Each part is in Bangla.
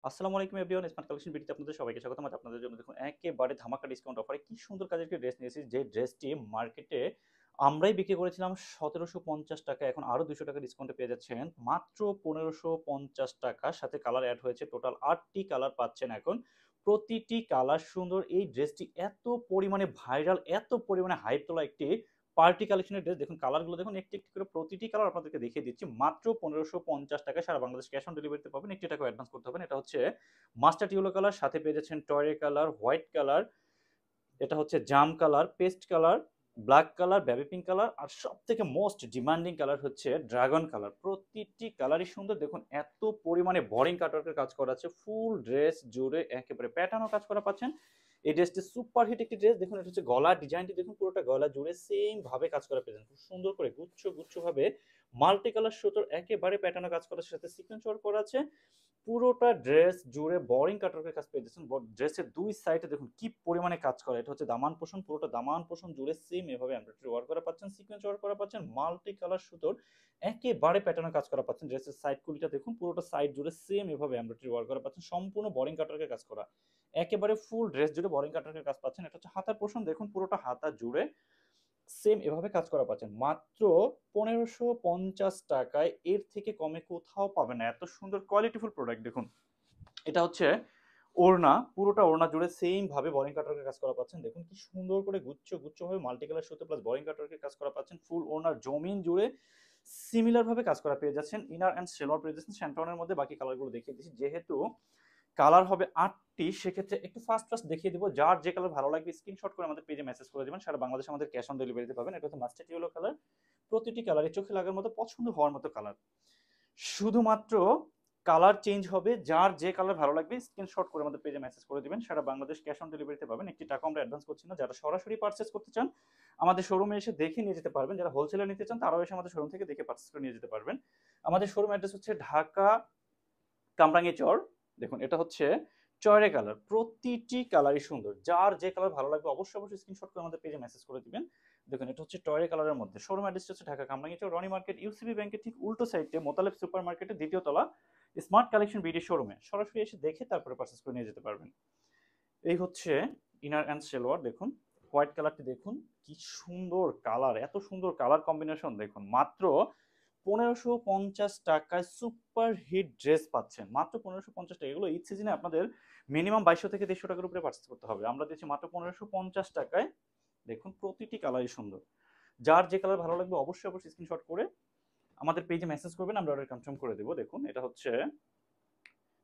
আসসালামু আলাইকুম এভরিওয়ান, স্মার্ট কালেকশন ভিডিওতে আপনাদের সবাইকে স্বাগতম। আজ আপনাদের জন্য দেখুন একেবারে ধামাকা ডিসকাউন্ট অফারে কি সুন্দর কাজের একটি ড্রেস নিয়েছি, যে ড্রেসটি মার্কেটে আমরাই বিক্রি করেছিলাম ১৭৫০ টাকা, এখন আরো ২০০ টাকা ডিসকাউন্টে পেয়ে যাচ্ছেন মাত্র ১৫৫০ টাকা। সাথে কালার অ্যাড হয়েছে, টোটাল ৮টি কালার পাচ্ছেন এখন। প্রতিটি কালার সুন্দর। এই ড্রেসটি এত পরিমাণে ভাইরাল, এত পরিমাণে হাইপ তোলা একটি পার্টি কালেকশনের ড্রেস। দেখুন কালারগুলো, দেখুন একটি একটি করে প্রতিটি কালার আপনাদেরকে দেখিয়ে দিচ্ছি। মাত্র ১৫৫০ টাকা, সারা বাংলাদেশ ক্যাশ অন ডেলিভারিতে পাবেন। একটি টাকা অ্যাডভান্স করতে হবে। এটা হচ্ছে মাস্টার্ড ইয়েলো কালার, সাথে পেয়ে যাচ্ছেন টয়রে কালার, হোয়াইট কালার, এটা হচ্ছে জাম colour, paste colour, black colour, baby pink colour, আর সব থেকে মোস্ট ডিমান্ডিং কালার হচ্ছে ড্রাগন কালার। প্রতিটি কালারই সুন্দর। দেখুন এত পরিমাণে বোরিং কাটওয়ার্কের কাজ করা আছে, ফুল ড্রেস জুড়ে একেবারে প্যাটার্নও কাজ করা পাচ্ছেন। এই ড্রেসটি সুপার হিট একটি ড্রেস। দেখুন এটা হচ্ছে গলার ডিজাইনটি, দেখুন পুরোটা গলা জুড়ে সেম ভাবে কাজ করা পেয়েছেন, খুব সুন্দর করে গুচ্ছ গুচ্ছ ভাবে মাল্টি কালার সুতোর একেবারে প্যাটার্নে কাজ করা আছে, সাথে সিকোয়েন্স ওয়ার্ক করা আছে। পুরোটা ড্রেস জুড়ে বোরিং কাটওয়ার্কের কাজ পেয়ে যাচ্ছেন। ড্রেসের দুই সাইডে দেখুন কি পরিমাণে কাজ করা। এটা হচ্ছে দামান পোষণ, পুরোটা দামান পোষণ জুড়ে সেম এভাবে এমব্রয়ডারি ওয়ার্ক করা পাচ্ছেন, সিকোয়েন্স ওয়ার্ক করা পাচ্ছেন, মাল্টি কালার সুতোর একেবারে প্যাটার্নে কাজ করা পাচ্ছেন। ড্রেসের সাইড কুলিটা দেখুন, পুরোটা সাইড জুড়ে সেম এভাবে এমব্রয়ডারি ওয়ার্ক করা পাচ্ছেন, সম্পূর্ণ বোরিং কাটওয়ার্কের কাজ করা। একেবারে ফুল ড্রেস জুড়ে বোরিং কাটওয়ার্কের কাজ পাচ্ছেন। এটা হচ্ছে হাতার পোষণ, দেখুন পুরোটা হাতা জুড়ে সেম এভাবে কাজ করা পাচ্ছেন মাত্র ১৫৫০ টাকায়। এর থেকে কমে কোথাও পাবেন না, এত সুন্দর কোয়ালিটিফুল প্রোডাক্ট। দেখুন এটা হচ্ছে ওড়না, পুরোটা ওড়না জুড়ে সেম ভাবে বোরিং কাটওয়ার্কের কাজ করা পাচ্ছেন। দেখুন কি সুন্দর করে গুচ্ছ গুচ্ছ ভাবে মাল্টি কালার সুতো প্লাস বোরিং কাটওয়ার্কের কাজ করা পাচ্ছেন। ফুল ওড়নার জমিন জুড়ে সিমিলার ভাবে কাজ করা পেয়ে যাচ্ছেন। ইনার এন্ড সেলোয়ার পেয়ে যাচ্ছেন শ্যান্টনের মধ্যে। বাকি কালারগুলো দেখিয়ে দিচ্ছি, যেহেতু কালার হবে ৮টি, সেক্ষেত্রে একটু ফার্স্ট ফার্স্ট দেখিয়ে দিব। যার যে কালার ভালো লাগবে স্ক্রিনশট করে আমাদের পেজে মেসেজ করে দিবেন, সারা বাংলাদেশে আমাদের ক্যাশ অন ডেলিভারিতে পাবেন। এটা হচ্ছে মাস্টার্ড ইয়েলো কালার। প্রতিটি কালারই চোখে লাগার মতো, পছন্দ হওয়ার মতো কালার। শুধুমাত্র কালার চেঞ্জ হবে, যার যে কালার ভালো লাগবে স্ক্রিনশট করে আমাদের পেজে মেসেজ করে দিবেন, সারা বাংলাদেশ ক্যাশ অন ডেলিভারিতে পাবেন। একটি টাকা আমরা অ্যাডভান্স করছি না। যারা সরাসরি পারচেজ করতে চান আমাদের শোরুমে এসে দেখে নিয়ে যেতে পারবেন। যারা হোলসেলার নিতে চান তারাও এসে আমাদের শোরুম থেকে দেখে পারচেজ করে নিয়ে যেতে পারবেন। আমাদের শোরুম অ্যাড্রেস হচ্ছে ঢাকা কামরাঙ্গী চর। দেখুন এটা হচ্ছে চয়রে কালার। প্রতিটি কালারই সুন্দর। যার যে কালার ভালো লাগবে অবশ্যই অবশ্যই স্ক্রিনশট করে আমাদের পেজে মেসেজ করে দিবেন। দেখুন এটা হচ্ছে টয়রে কালারের মধ্যে। শোরুম অ্যাড্রেস হচ্ছে ঢাকা কামরাঙ্গী চর, রনি মার্কেট, ইউসিবি ব্যাংকের ঠিক উল্টো সাইডে মোতালেব সুপার মার্কেটের দ্বিতীয় তলা, স্মার্ট কালেকশন বিডি শোরুমে সরাসরি এসে দেখে তারপরে পারচেজ করে নিয়ে যেতে পারবেন। এই হচ্ছে ইনার অ্যান্ড সেলোয়ার। দেখুন হোয়াইট কালারটি, দেখুন কি সুন্দর কালার, এত সুন্দর কালার কম্বিনেশন। দেখুন মাত্র ১৫৫০ টাকায় সুপার হিট ড্রেস পাচ্ছেন, মাত্র ১৫৫০ টাকা। এগুলো ঈদ সিজনে আপনাদের মিনিমাম ২২০০ থেকে ১৫০ টাকার উপরে পারচেস করতে হবে। আমরা দিচ্ছি মাত্র ১৫৫০ টাকায়। দেখুন প্রতিটি কালারই সুন্দর। যার যে কালার ভালো লাগবে অবশ্যই অবশ্যই স্ক্রিনশট করে আমাদের পেজে মেসেজ করবেন, আমরা অর্ডার কনফার্ম করে দেবো। দেখুন এটা হচ্ছে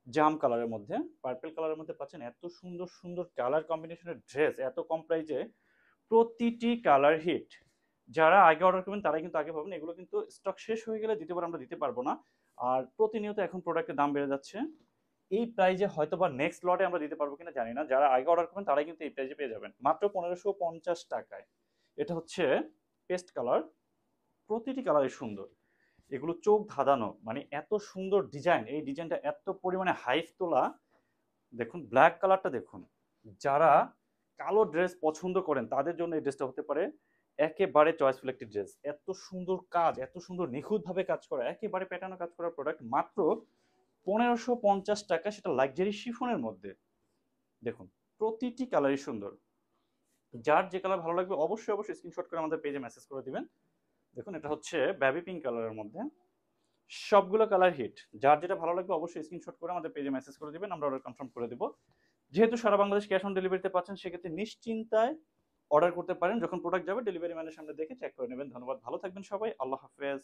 জাম কালারের মধ্যে, পার্পল কালারের মধ্যে পাচ্ছেন এত সুন্দর সুন্দর কালার কম্বিনেশনের ড্রেস এত কম প্রাইজে। প্রতিটি কালার হিট। যারা আগে অর্ডার করবেন তারাই কিন্তু আগে পাবেন। এগুলো কিন্তু স্টক শেষ হয়ে গেলে দ্বিতীয়বার আমরা দিতে পারবো না। আর প্রতিনিয়ত এখন প্রোডাক্টের দাম বেড়ে যাচ্ছে। এই প্রাইজে হয়তো বা নেক্সট লটে আমরা দিতে পারবো কিনা জানি না। যারা আগে অর্ডার করবেন তারাই কিন্তু এই প্রাইজে পেয়ে যাবেন মাত্র ১৫৫০ টাকায়। এটা হচ্ছে পেস্ট কালার। প্রতিটি কালারই সুন্দর। এগুলো চোখ ধাঁধানো, মানে এত সুন্দর ডিজাইন। এই ডিজাইনটা এত পরিমাণে হাইপ তোলা। দেখুন ব্ল্যাক কালারটা দেখুন। যারা কালো ড্রেস পছন্দ করেন তাদের জন্য এই ড্রেসটা হতে পারে একেবারে চয়েসফুল একটি ড্রেস। এত সুন্দর কাজ, এত সুন্দর নিখুঁতভাবে কাজ করা, একেবারে প্যাটার্নে কাজ করা প্রোডাক্ট মাত্র ১৫৫০ টাকা, সেটা লাক্সারি শিফনের মধ্যে। দেখুন প্রতিটি কালারই সুন্দর। যার যে কালার ভালো লাগবে অবশ্যই অবশ্যই স্ক্রিনশট করে আমাদের পেজে মেসেজ করে দিবেন। দেখুন এটা হচ্ছে বেবি পিঙ্ক কালারের মধ্যে। সবগুলো কালার হিট। যার যেটা ভালো লাগবে অবশ্যই স্ক্রিনশট করে আমাদের পেজে মেসেজ করে দিবেন, আমরা অর্ডার কনফার্ম করে দেব। যেহেতু সারা বাংলাদেশ ক্যাশ অন ডেলিভারিতে পাচ্ছেন, সেক্ষেত্রে নিশ্চিন্তায় অর্ডার করতে পারেন। যখন প্রোডাক্ট যাবে ডেলিভারি ম্যানের সামনে দেখে চেক করে নেবেন। ধন্যবাদ, ভালো থাকবেন সবাই, আল্লাহ হাফেজ।